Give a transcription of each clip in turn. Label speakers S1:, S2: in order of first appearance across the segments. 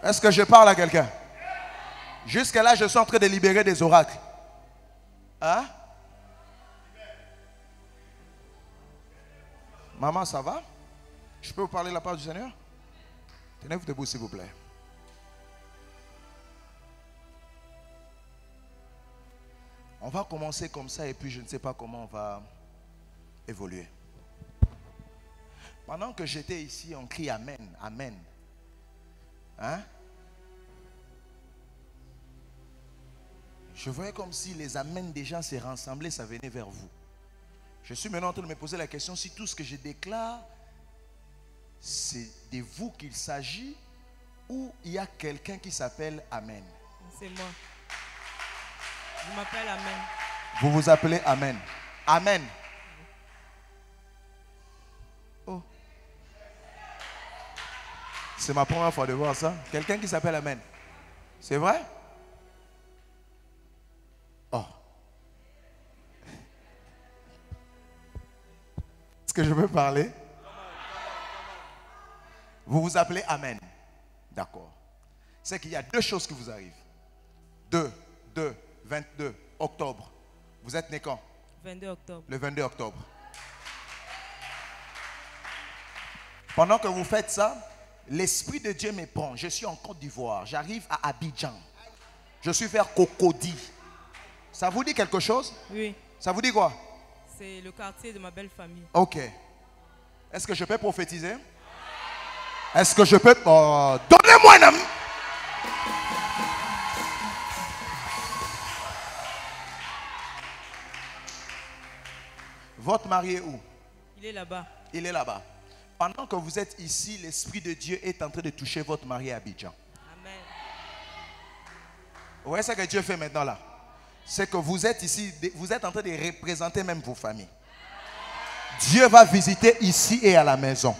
S1: Est-ce que je parle à quelqu'un? Jusqu'à là, je suis en train de libérer des oracles. Hein? Maman, ça va? Je peux vous parler de la part du Seigneur? Tenez-vous debout, s'il vous plaît. On va commencer comme ça et puis je ne sais pas comment on va évoluer. Pendant que j'étais ici, on crie Amen, Amen. Hein? Je voyais comme si les Amen des gens s'est rassemblés, ça venait vers vous. Je suis maintenant en train de me poser la question si tout ce que je déclare, c'est de vous qu'il s'agit ou il y a quelqu'un qui s'appelle Amen.
S2: C'est moi. Je m'appelle Amen.
S1: Vous vous appelez Amen. Amen. Oh. C'est ma première fois de voir ça. Quelqu'un qui s'appelle Amen. C'est vrai? Oh. Est-ce que je peux parler? Vous vous appelez Amen. D'accord. C'est qu'il y a deux choses qui vous arrivent. 22 octobre. Vous êtes né quand?
S2: 22 octobre.
S1: Le 22 octobre. Pendant que vous faites ça, l'Esprit de Dieu me prend. Je suis en Côte d'Ivoire. J'arrive à Abidjan. Je suis vers Cocody. Ça vous dit quelque chose?
S2: Oui.
S1: Ça vous dit quoi?
S2: C'est le quartier de ma belle famille.
S1: Ok. Est-ce que je peux prophétiser? Est-ce que je peux... donnez-moi un ami. Votre mari est où?
S2: Il est là-bas.
S1: Il est là-bas. Pendant que vous êtes ici, l'Esprit de Dieu est en train de toucher votre mari à Abidjan.
S2: Amen.
S1: Vous voyez ce que Dieu fait maintenant là? C'est que vous êtes ici, vous êtes en train de représenter même vos familles. Dieu va visiter ici et à la maison.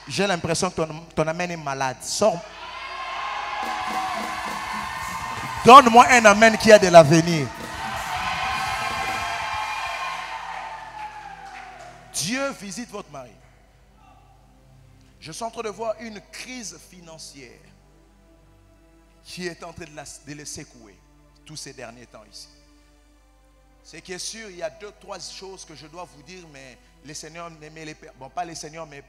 S1: J'ai l'impression que ton amen est malade. Sors. Donne-moi un amen qui a de l'avenir. Dieu visite votre mari. Je suis en train de voir une crise financière qui est en train de le secouer tous ces derniers temps ici. Ce qui est sûr, il y a 2-3 choses que je dois vous dire, mais les seigneurs, bon, pas les seigneurs, mais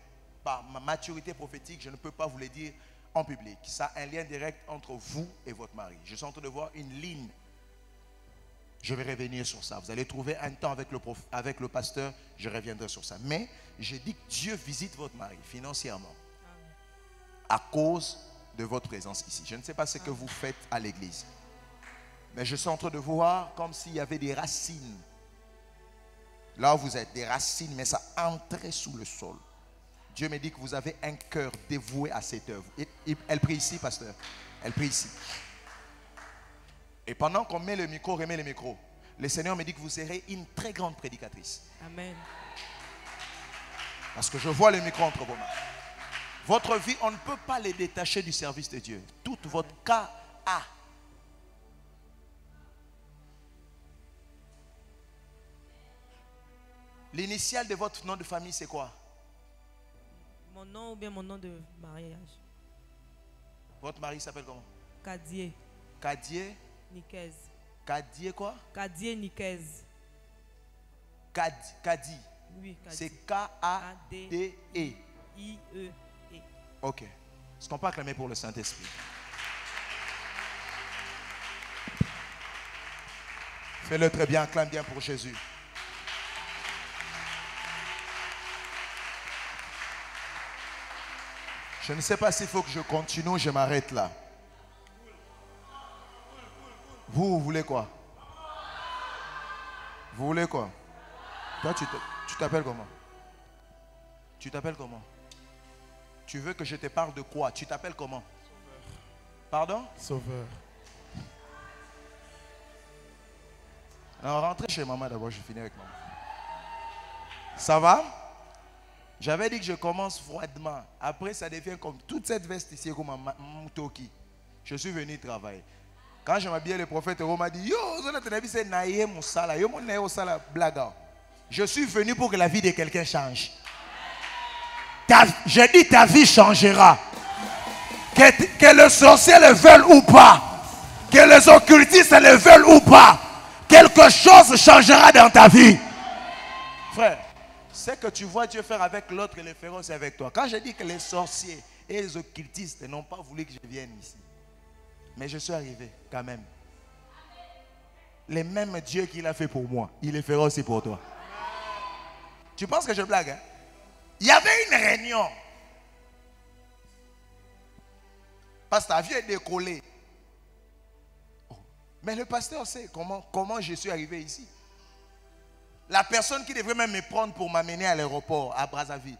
S1: par ma maturité prophétique, je ne peux pas vous les dire en public. Ça a un lien direct entre vous et votre mari. Je suis en train de voir une ligne. Je vais revenir sur ça. Vous allez trouver un temps avec le pasteur, je reviendrai sur ça. Mais j'ai dit que Dieu visite votre mari financièrement à cause de votre présence ici. Je ne sais pas ce que vous faites à l'église. Mais je suis en train de voir comme s'il y avait des racines. Là où vous êtes, des racines, mais ça entrait sous le sol. Dieu me dit que vous avez un cœur dévoué à cette œuvre. Elle prie ici, pasteur. Elle prie ici. Et pendant qu'on met le micro, remet le micro, le Seigneur me dit que vous serez une très grande prédicatrice.
S2: Amen.
S1: Parce que je vois le micro entre vos mains. Votre vie, on ne peut pas les détacher du service de Dieu. Tout votre cas a. L'initiale de votre nom de famille, c'est quoi?
S2: Mon nom ou bien mon nom de mariage?
S1: Votre mari s'appelle comment?
S2: Kadier.
S1: Kadier?
S2: Nikez.
S1: Kadier quoi?
S2: Kadier Nikez.
S1: Kadi.
S2: Oui, Kadi.
S1: C'est K-A-D-E.
S2: I-E-E.
S1: Ok. Est-ce qu'on peut acclamer pour le Saint-Esprit? Fais-le très bien, acclame bien pour Jésus. Je ne sais pas s'il faut que je continue ou je m'arrête là. Vous voulez quoi? Vous voulez quoi? Toi, tu t'appelles comment? Tu t'appelles comment? Tu veux que je te parle de quoi? Tu t'appelles comment? Sauveur. Pardon?
S3: Sauveur.
S1: Alors rentrez chez maman d'abord, je finis avec maman. Ça va? J'avais dit que je commence froidement. Après, ça devient comme toute cette veste ici, comme un moutoki. Je suis venu travailler. Quand je m'habillais, le prophète m'a dit, je suis venu pour que la vie de quelqu'un change. J'ai dit, ta vie changera. Que les sorciers le veulent ou pas, que les occultistes le veulent ou pas, quelque chose changera dans ta vie. Frère, ce que tu vois Dieu faire avec l'autre, il le fera aussi avec toi. Quand je dis que les sorciers et les occultistes n'ont pas voulu que je vienne ici, mais je suis arrivé quand même. Les mêmes dieux qu'il a fait pour moi, il les fera aussi pour toi. Tu penses que je blague, hein? Il y avait une réunion. Parce que ta vie est décollée. Oh. Mais le pasteur sait comment je suis arrivé ici. La personne qui devrait même me prendre pour m'amener à l'aéroport, à Brazzaville,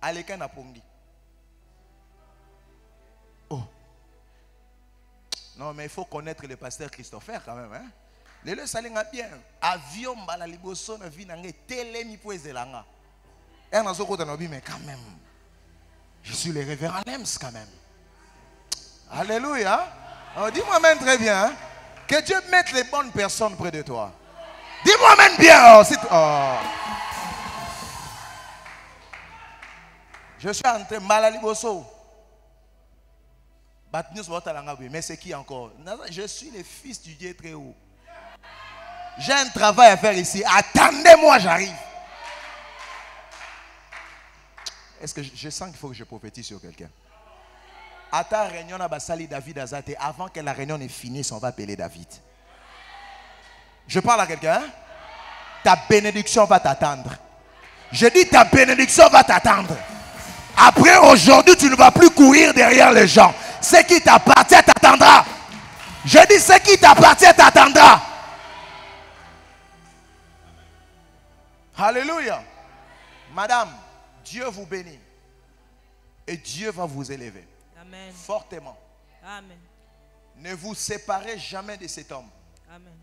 S1: à l'Eken à Pongi. Oh. Non, mais il faut connaître le pasteur Christopher quand même. Hein? Le salinga bien. Avion, bala liboso, na vie nange, télé mi poe zelanga. Et na zoko tanobi, mais quand même. Je suis le révérend Lems quand même. Alléluia. Oh, dis-moi même très bien. Hein? Que Dieu mette les bonnes personnes près de toi. Dis-moi même bien. Oh. Je suis entré mal à Liboso. Mais c'est qui encore? Je suis le fils du Dieu très haut. J'ai un travail à faire ici. Attendez-moi, j'arrive. Est-ce que je sens qu'il faut que je prophétise sur quelqu'un? À ta réunion, Basali David Azate, avant que la réunion ne finisse, on va appeler David. Je parle à quelqu'un. Hein? Ta bénédiction va t'attendre. Je dis ta bénédiction va t'attendre. Après, aujourd'hui, tu ne vas plus courir derrière les gens. Ce qui t'appartient t'attendra. Je dis ce qui t'appartient t'attendra. Alléluia. Madame, Dieu vous bénit. Et Dieu va vous élever.
S2: Amen.
S1: Fortement.
S2: Amen.
S1: Ne vous séparez jamais de cet homme.
S2: Amen.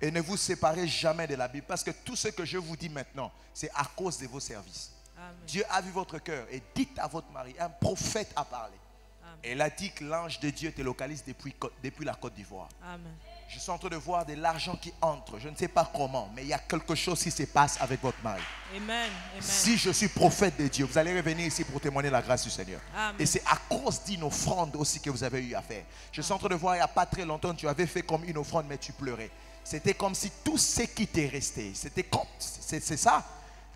S1: Et ne vous séparez jamais de la Bible. Parce que tout ce que je vous dis maintenant, c'est à cause de vos services.
S2: Amen.
S1: Dieu a vu votre cœur. Et dites à votre mari, un prophète a parlé.
S2: Amen.
S1: Elle a dit que l'ange de Dieu te localise depuis la Côte d'Ivoire.
S2: Amen.
S1: Je suis en train de voir de l'argent qui entre. Je ne sais pas comment, mais il y a quelque chose qui se passe avec votre mari.
S2: Amen. Amen.
S1: Si je suis prophète de Dieu, vous allez revenir ici pour témoigner la grâce du Seigneur.
S2: Amen.
S1: Et c'est à cause d'une offrande aussi que vous avez eu à faire. Je suis en train de voir il n'y a pas très longtemps, tu avais fait comme une offrande, mais tu pleurais. C'était comme si tout ce qui t'est resté, c'était comme, c'est ça.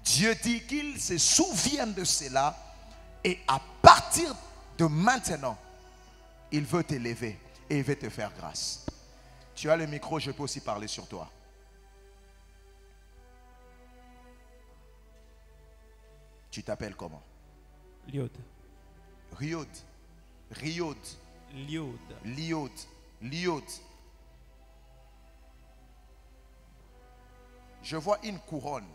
S1: Dieu dit qu'il se souvient de cela et à partir de maintenant, il veut t'élever et il veut te faire grâce. Tu as le micro, je peux aussi parler sur toi. Tu t'appelles comment?
S3: Liod.
S1: Riod. Riod.
S3: Liod.
S1: Liod. Liod. Je vois une couronne.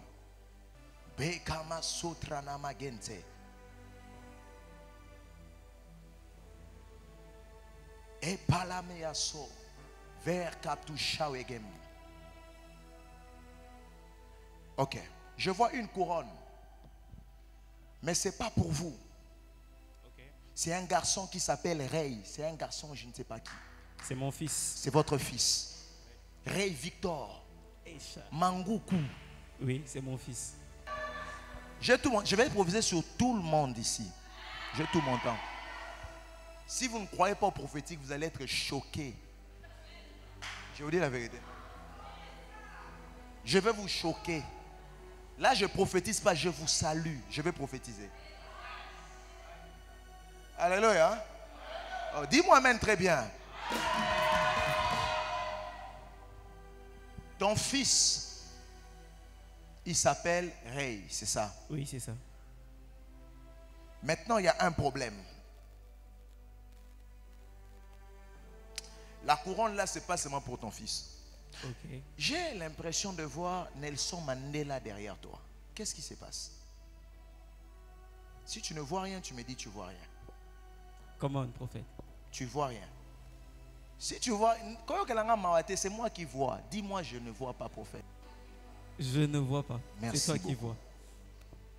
S1: Bekama sotranama gente. Et palameaso. Vers Kaptushawegem. Ok. Je vois une couronne. Mais ce n'est pas pour vous.
S3: Okay.
S1: C'est un garçon qui s'appelle Ray. C'est un garçon, je ne sais pas qui.
S3: C'est mon fils.
S1: C'est votre fils. Ray Victor. Mangoukou.
S3: Oui, c'est mon fils.
S1: Je vais improviser sur tout le monde ici. J'ai tout mon temps. Si vous ne croyez pas au prophétique, vous allez être choqués. Je vous dis la vérité. Je vais vous choquer. Là, je ne prophétise pas, je vous salue. Je vais prophétiser. Alléluia. Oh, dis-moi amen très bien. Ton fils, il s'appelle Ray, c'est ça?
S3: Oui, c'est ça.
S1: Maintenant, il y a un problème. La couronne là, ce n'est pas seulement pour ton fils.
S3: Okay.
S1: J'ai l'impression de voir Nelson Mandela derrière toi. Qu'est-ce qui se passe? Si tu ne vois rien, tu me dis tu vois rien.
S3: Comment, prophète?
S1: Tu vois rien. Si tu vois, c'est moi qui vois. Dis-moi, je ne vois pas, prophète.
S3: Je ne vois pas.
S1: Merci
S3: c'est toi qui
S1: beaucoup.
S3: vois.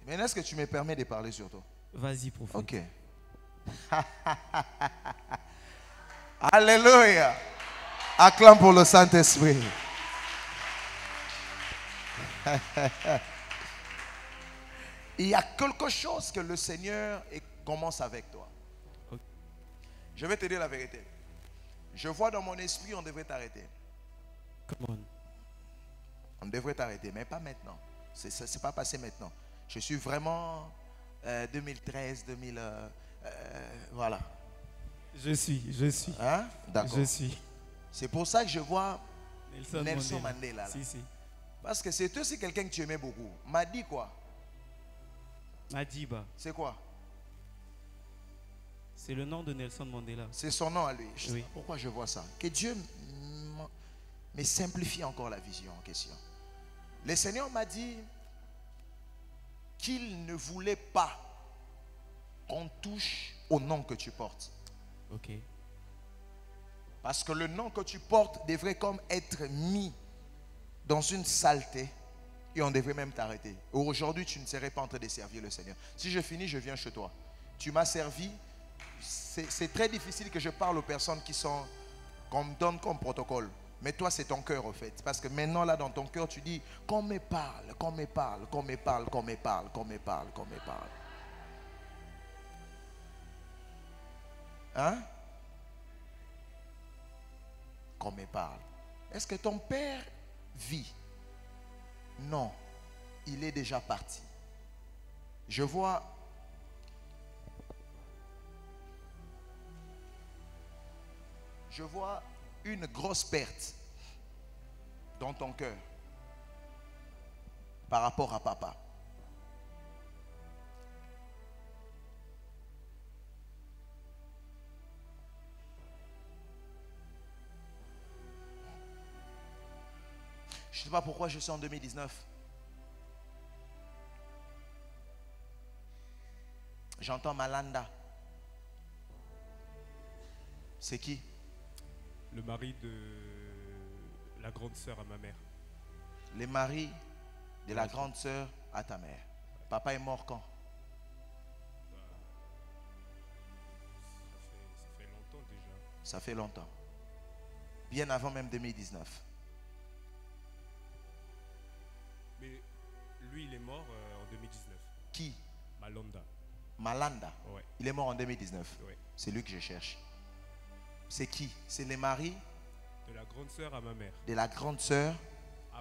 S1: Mais est-ce que tu me permets de parler sur toi?
S3: Vas-y, prophète.
S1: Ok. Alléluia. Acclame pour le Saint-Esprit. Il y a quelque chose que le Seigneur commence avec toi.
S3: Okay.
S1: Je vais te dire la vérité. Je vois dans mon esprit, on devrait t'arrêter.
S3: Come on.
S1: On devrait t'arrêter, mais pas maintenant. C'est pas passé maintenant. Je suis vraiment 2013, 2000. Voilà.
S3: Je suis.
S1: Hein? D'accord.
S3: Je suis.
S1: C'est pour ça que je vois
S3: Nelson,
S1: Nelson
S3: Mandela.
S1: Mandela, là.
S3: Si.
S1: Parce que c'est aussi quelqu'un que tu aimais beaucoup. M'a dit quoi?
S3: Madiba.
S1: C'est quoi?
S3: C'est le nom de Nelson Mandela.
S1: C'est son nom à lui. Je sais
S3: Oui.
S1: pas pourquoi je vois ça. Que Dieu me simplifie encore la vision en question. Le Seigneur m'a dit qu'il ne voulait pas qu'on touche au nom que tu portes.
S3: Ok.
S1: Parce que le nom que tu portes devrait comme être mis dans une saleté et on devrait même t'arrêter. Aujourd'hui, tu ne serais pas en train de servir le Seigneur. Si je finis, je viens chez toi. Tu m'as servi. C'est très difficile que je parle aux personnes qu'on me donne comme protocole. Mais toi, c'est ton cœur, au fait. Parce que maintenant, là, dans ton cœur, tu dis qu'on me parle, qu'on me parle, qu'on me parle, qu'on me parle, qu'on me parle, qu'on me parle. Hein? Qu'on me parle. Est-ce que ton père vit? Non. Il est déjà parti. Je vois une grosse perte dans ton cœur par rapport à papa. Je ne sais pas pourquoi je suis en 2019. J'entends Malanda. C'est qui?
S4: Le mari de la grande sœur à ma mère.
S1: Le mari de la grande sœur à ta mère. Papa est mort quand?
S4: Ça fait longtemps déjà.
S1: Ça fait longtemps. Bien avant même 2019.
S4: Mais lui, il est mort en 2019.
S1: Qui?
S4: Malanda.
S1: Malanda.
S4: Ouais.
S1: Il est mort en 2019.
S4: Ouais.
S1: C'est lui que je cherche. C'est qui? C'est le mari
S4: De la grande sœur à ma mère.
S1: de la grande sœur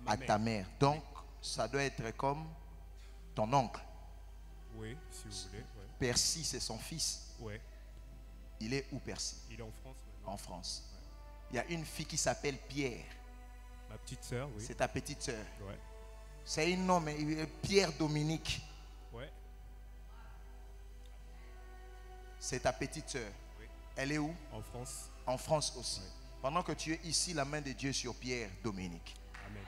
S4: ma
S1: à ta mère. Donc, ça doit être comme ton oncle.
S4: Oui, si vous voulez. Ouais.
S1: Percy, c'est son fils.
S4: Ouais.
S1: Il est où, Percy?
S4: Il est en France maintenant.
S1: En France. Il y a une fille qui s'appelle Pierre.
S4: Ma petite sœur, oui.
S1: C'est ta petite sœur.
S4: Ouais.
S1: C'est un nom, mais Pierre Dominique.
S4: Ouais.
S1: C'est ta petite sœur.
S4: Oui.
S1: Elle est où?
S4: En France.
S1: En France aussi.
S4: Ouais.
S1: Pendant que tu es ici, la main de Dieu sur Pierre Dominique.
S4: Amen.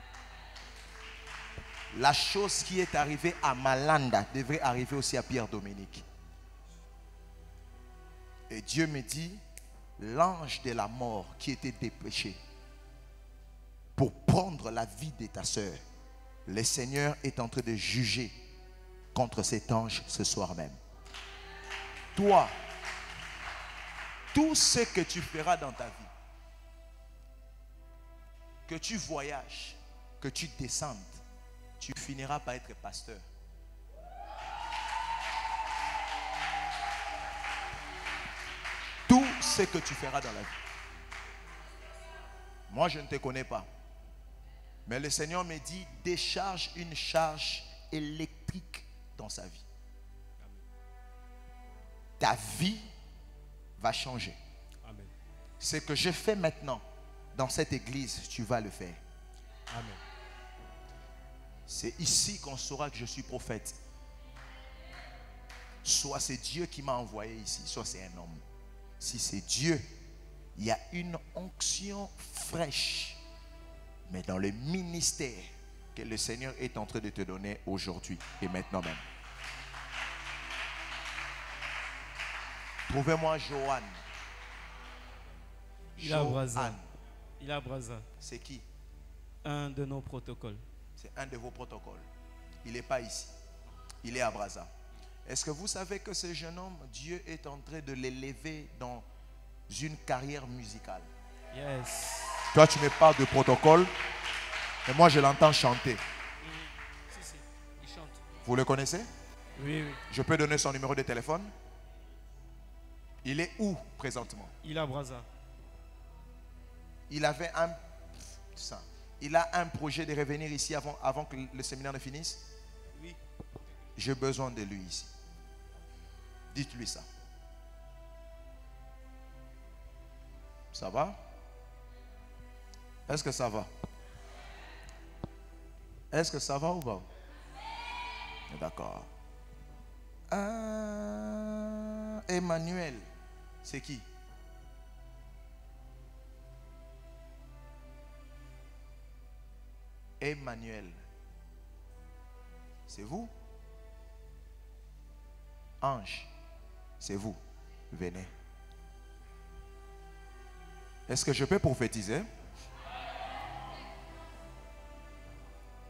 S1: La chose qui est arrivée à Malanda devrait arriver aussi à Pierre Dominique. Et Dieu me dit, l'ange de la mort qui était dépêché pour prendre la vie de ta sœur, le Seigneur est en train de juger contre cet ange ce soir même. Toi, tout ce que tu feras dans ta vie, que tu voyages, que tu descendes, tu finiras par être pasteur. Tout ce que tu feras dans la vie. Moi, je ne te connais pas. Mais le Seigneur me dit, décharge une charge électrique dans sa vie. Ta vie va changer.
S4: Amen.
S1: Ce que je fais maintenant dans cette église, tu vas le faire.
S4: Amen.
S1: C'est ici qu'on saura que je suis prophète. Soit c'est Dieu qui m'a envoyé ici, soit c'est un homme. Si c'est Dieu, il y a une onction fraîche, mais dans le ministère que le Seigneur est en train de te donner aujourd'hui et maintenant même. Trouvez-moi Joanne.
S3: Il a Braza.
S1: Joanne.
S3: Il a Braza.
S1: C'est qui?
S3: Un de nos protocoles.
S1: C'est un de vos protocoles. Il n'est pas ici. Il est à Braza. Est-ce que vous savez que ce jeune homme, Dieu est en train de l'élever dans une carrière musicale?
S3: Yes.
S1: Toi, tu me parles de protocole, et moi, je l'entends chanter.
S3: Si, il chante.
S1: Vous le connaissez?
S3: Oui.
S1: Je peux donner son numéro de téléphone? Il est où présentement?
S3: Il est à Brazza.
S1: Il avait il a un projet de revenir ici avant que le séminaire ne finisse?
S3: Oui.
S1: J'ai besoin de lui ici. Dites-lui ça. Ça va? Est-ce que ça va? Est-ce que ça va ou pas? D'accord. Emmanuel, c'est qui? Emmanuel, c'est vous? Ange, c'est vous. Venez. Est-ce que je peux prophétiser?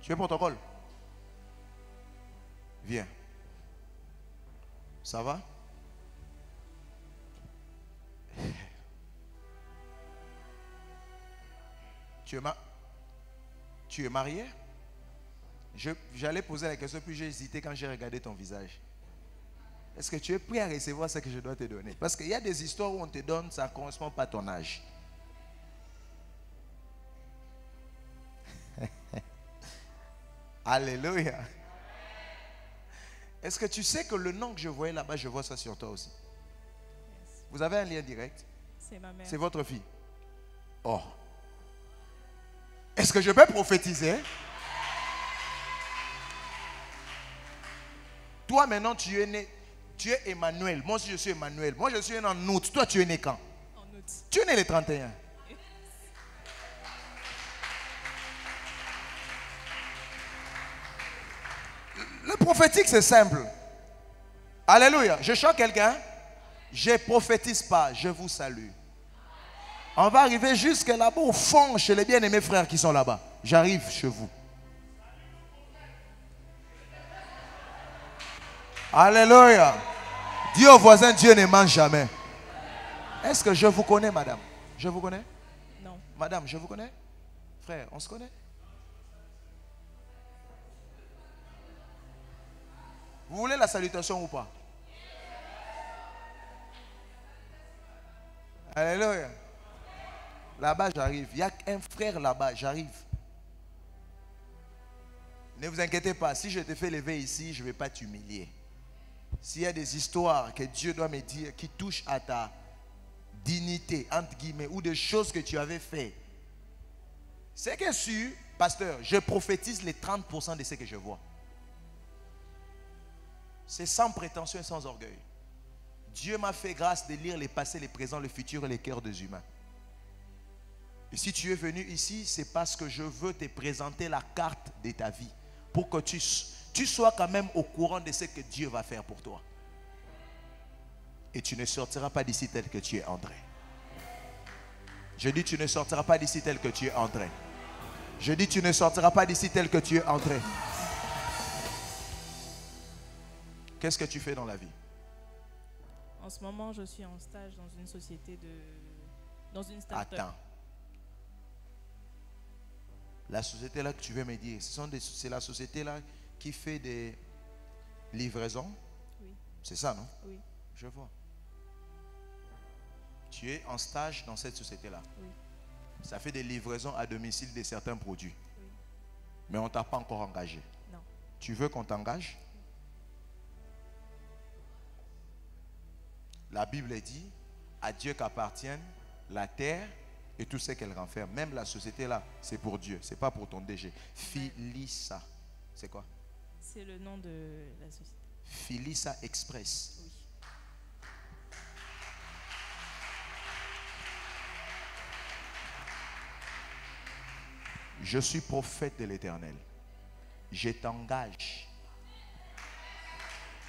S1: Tu veux protocole? Viens. Ça va? Tu es marié? J'allais poser la question, puis j'ai hésité quand j'ai regardé ton visage. Est-ce que tu es prêt à recevoir ce que je dois te donner? Parce qu'il y a des histoires où on te donne, ça ne correspond pas à ton âge. Alléluia. Est-ce que tu sais que le nom que je voyais là-bas, je vois ça sur toi aussi?
S2: Yes.
S1: Vous avez un lien direct?
S2: C'est ma mère.
S1: C'est votre fille? Oh. Est-ce que je peux prophétiser? Toi maintenant tu es né, tu es Emmanuel. Moi aussi je suis Emmanuel. Moi je suis né en août. Toi tu es né quand?
S2: En août.
S1: Tu es né le 31. Le prophétique c'est simple. Alléluia. Je chante quelqu'un. Je prophétise pas, je vous salue. On va arriver jusque là-bas au fond chez les bien-aimés frères qui sont là-bas. J'arrive chez vous. Alléluia. Dis au voisin, Dieu ne ment jamais. Est-ce que je vous connais, madame? Je vous connais?
S2: Non.
S1: Madame, je vous connais? Frère, on se connaît? Vous voulez la salutation ou pas? Alléluia. Là-bas, j'arrive. Il y a un frère là-bas, j'arrive. Ne vous inquiétez pas, si je te fais lever ici, je ne vais pas t'humilier. S'il y a des histoires que Dieu doit me dire qui touchent à ta dignité, entre guillemets, ou des choses que tu avais fait, c'est que sûr, pasteur, je prophétise les 30% de ce que je vois. C'est sans prétention et sans orgueil. Dieu m'a fait grâce de lire les passés, les présents, le futur et les cœurs des humains. Et si tu es venu ici, c'est parce que je veux te présenter la carte de ta vie. Pour que tu sois quand même au courant de ce que Dieu va faire pour toi. Et tu ne sortiras pas d'ici tel que tu es entré. Je dis tu ne sortiras pas d'ici tel que tu es entré. Je dis tu ne sortiras pas d'ici tel que tu es entré. Qu'est-ce que tu fais dans la vie?
S2: En ce moment, je suis en stage dans une société dans une start-up.
S1: Attends. La société là que tu veux me dire, c'est la société là qui fait des livraisons?
S2: Oui.
S1: C'est ça, non?
S2: Oui.
S1: Je vois. Tu es en stage dans cette société là?
S2: Oui.
S1: Ça fait des livraisons à domicile de certains produits.
S2: Oui.
S1: Mais on ne t'a pas encore engagé.
S2: Non.
S1: Tu veux qu'on t'engage? La Bible dit, à Dieu qu'appartiennent la terre et tout ce qu'elle renferme. Même la société là, c'est pour Dieu, c'est pas pour ton DG. Philissa, c'est quoi?
S2: C'est le nom de la société.
S1: Philissa Express.
S2: Oui.
S1: Je suis prophète de l'Éternel. Je t'engage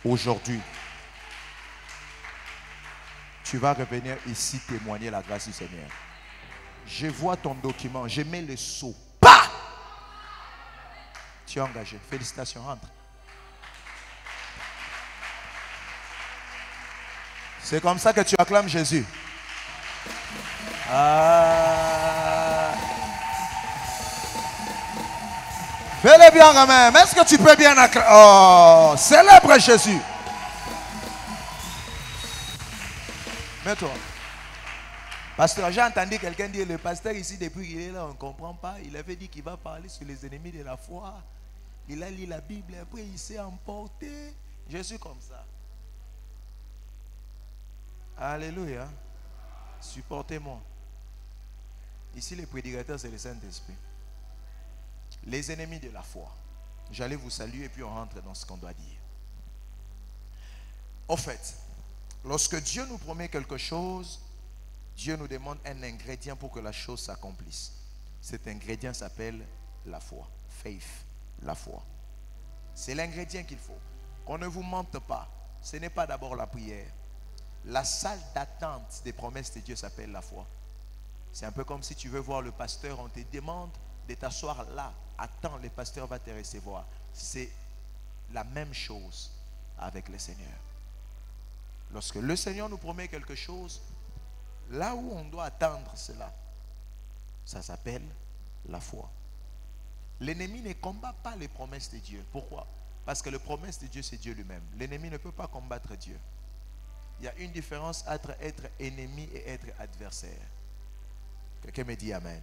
S1: aujourd'hui. Tu vas revenir ici témoigner la grâce du Seigneur. Je vois ton document, je mets le sceau. Bah! Tu es engagé. Félicitations, rentre. C'est comme ça que tu acclames Jésus. Fais-le bien quand même. Est-ce que tu peux bien acclamer? Oh, célèbre Jésus. Mets-toi. Pasteur, j'ai entendu quelqu'un dire, le pasteur ici, depuis qu'il est là, on ne comprend pas. Il avait dit qu'il va parler sur les ennemis de la foi. Il a lu la Bible, après il s'est emporté. Je suis comme ça. Alléluia. Supportez-moi. Ici, le prédicateur, c'est le Saint-Esprit. Les ennemis de la foi. J'allais vous saluer et puis on rentre dans ce qu'on doit dire. Au fait, lorsque Dieu nous promet quelque chose, Dieu nous demande un ingrédient pour que la chose s'accomplisse. Cet ingrédient s'appelle la foi. Faith, la foi. C'est l'ingrédient qu'il faut. Qu'on ne vous mente pas. Ce n'est pas d'abord la prière. La salle d'attente des promesses de Dieu s'appelle la foi. C'est un peu comme si tu veux voir le pasteur, on te demande de t'asseoir là. Attends, le pasteur va te recevoir. C'est la même chose avec le Seigneur. Lorsque le Seigneur nous promet quelque chose, là où on doit attendre cela, ça s'appelle la foi. L'ennemi ne combat pas les promesses de Dieu. Pourquoi? Parce que les promesses de Dieu, c'est Dieu lui-même. L'ennemi ne peut pas combattre Dieu. Il y a une différence entre être ennemi et être adversaire. Quelqu'un me dit Amen.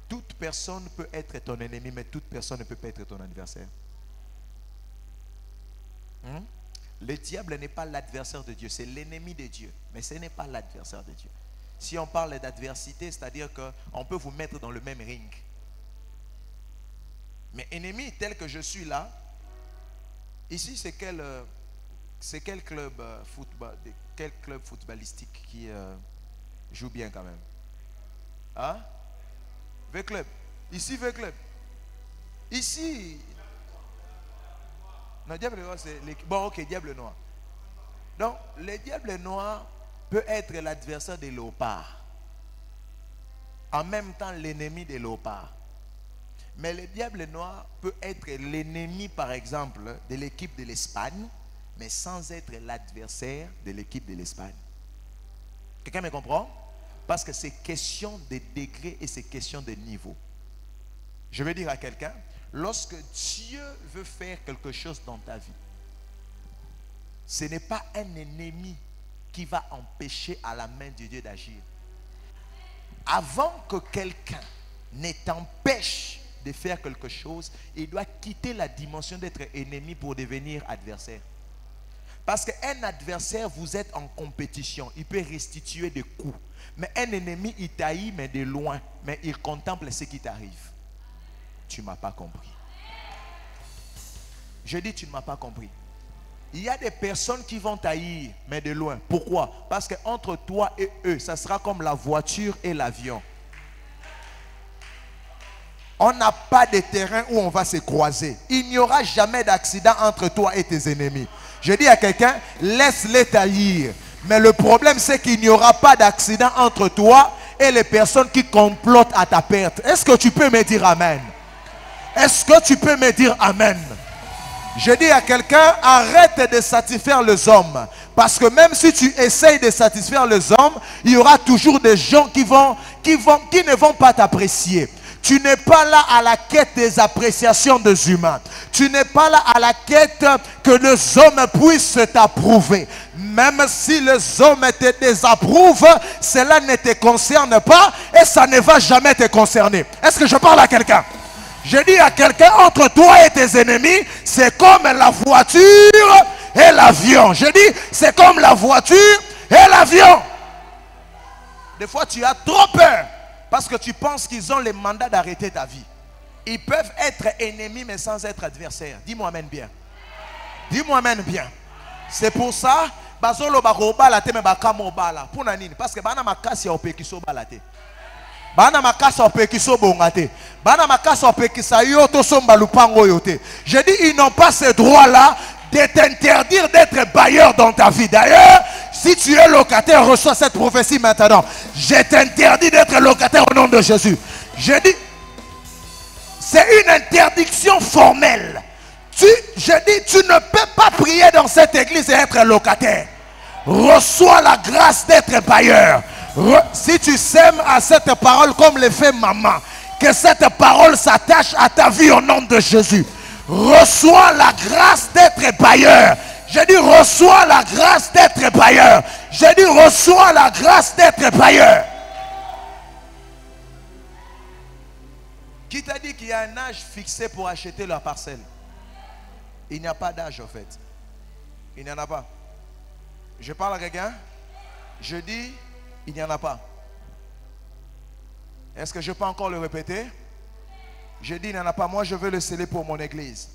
S1: Toute personne peut être ton ennemi, mais toute personne ne peut pas être ton adversaire. Le diable n'est pas l'adversaire de Dieu, c'est l'ennemi de Dieu, mais ce n'est pas l'adversaire de Dieu. Si on parle d'adversité, c'est-à-dire qu'on peut vous mettre dans le même ring. Mais ennemi tel que je suis là, ici c'est quel club footballistique qui joue bien quand même? Hein? V-Club. Ici V-Club. Ici. Non, Diable Noir c'est l'équipe. Bon, ok, Diable Noir. Donc, le Diable Noir peut être l'adversaire des léopards. En même temps, l'ennemi des léopards. Mais le Diable Noir peut être l'ennemi, par exemple, de l'équipe de l'Espagne, mais sans être l'adversaire de l'équipe de l'Espagne. Quelqu'un me comprend? Parce que c'est question de degré et c'est question de niveau. Je vais dire à quelqu'un, lorsque Dieu veut faire quelque chose dans ta vie, ce n'est pas un ennemi qui va empêcher à la main de Dieu d'agir. Avant que quelqu'un ne t'empêche de faire quelque chose, il doit quitter la dimension d'être ennemi pour devenir adversaire. Parce qu'un adversaire, vous êtes en compétition, il peut restituer des coups. Mais un ennemi, il t'haït, mais de loin. Mais il contemple ce qui t'arrive. Tu ne m'as pas compris. Je dis, tu ne m'as pas compris. Il y a des personnes qui vont t'haïr, mais de loin. Pourquoi? Parce qu'entre toi et eux, ça sera comme la voiture et l'avion. On n'a pas de terrain où on va se croiser. Il n'y aura jamais d'accident entre toi et tes ennemis. Je dis à quelqu'un, laisse-les t'haïr. Mais le problème, c'est qu'il n'y aura pas d'accident entre toi et les personnes qui complotent à ta perte. Est-ce que tu peux me dire Amen? Est-ce que tu peux me dire Amen? Je dis à quelqu'un, arrête de satisfaire les hommes. Parce que même si tu essayes de satisfaire les hommes, il y aura toujours des gens qui ne vont pas t'apprécier. Tu n'es pas là à la quête des appréciations des humains. Tu n'es pas là à la quête que les hommes puissent t'approuver. Même si les hommes te désapprouvent, cela ne te concerne pas et ça ne va jamais te concerner. Est-ce que je parle à quelqu'un? Je dis à quelqu'un, entre toi et tes ennemis, c'est comme la voiture et l'avion. Je dis, c'est comme la voiture et l'avion. Des fois, tu as trop peur parce que tu penses qu'ils ont le mandat d'arrêter ta vie. Ils peuvent être ennemis mais sans être adversaires. Dis-moi amen bien. Dis-moi amen bien. C'est pour ça, bazolo bakobala te me bakamo bala. Pour nanini? Parce que bana makasi ya opekiso balate. Bana makasa opekiso bongate. Bana makasa opekisa yo to somba lupango yote. Je dis, ils n'ont pas ce droit-là de t'interdire d'être bailleur dans ta vie. D'ailleurs, si tu es locataire, reçois cette prophétie maintenant. Je t'interdis d'être locataire au nom de Jésus. Je dis, c'est une interdiction formelle. Je dis, tu ne peux pas prier dans cette église et être locataire. Reçois la grâce d'être bailleur. Si tu sèmes à cette parole comme le fait maman, que cette parole s'attache à ta vie au nom de Jésus. Reçois la grâce d'être bailleur. Je dis, reçois la grâce d'être bailleur. J'ai dit, reçois la grâce d'être bailleur. Qui t'a dit qu'il y a un âge fixé pour acheter la parcelle? Il n'y a pas d'âge en fait. Il n'y en a pas. Je parle à quelqu'un. Je dis, il n'y en a pas. Est-ce que je peux encore le répéter? Je dis, il n'y en a pas. Moi, je veux le sceller pour mon église.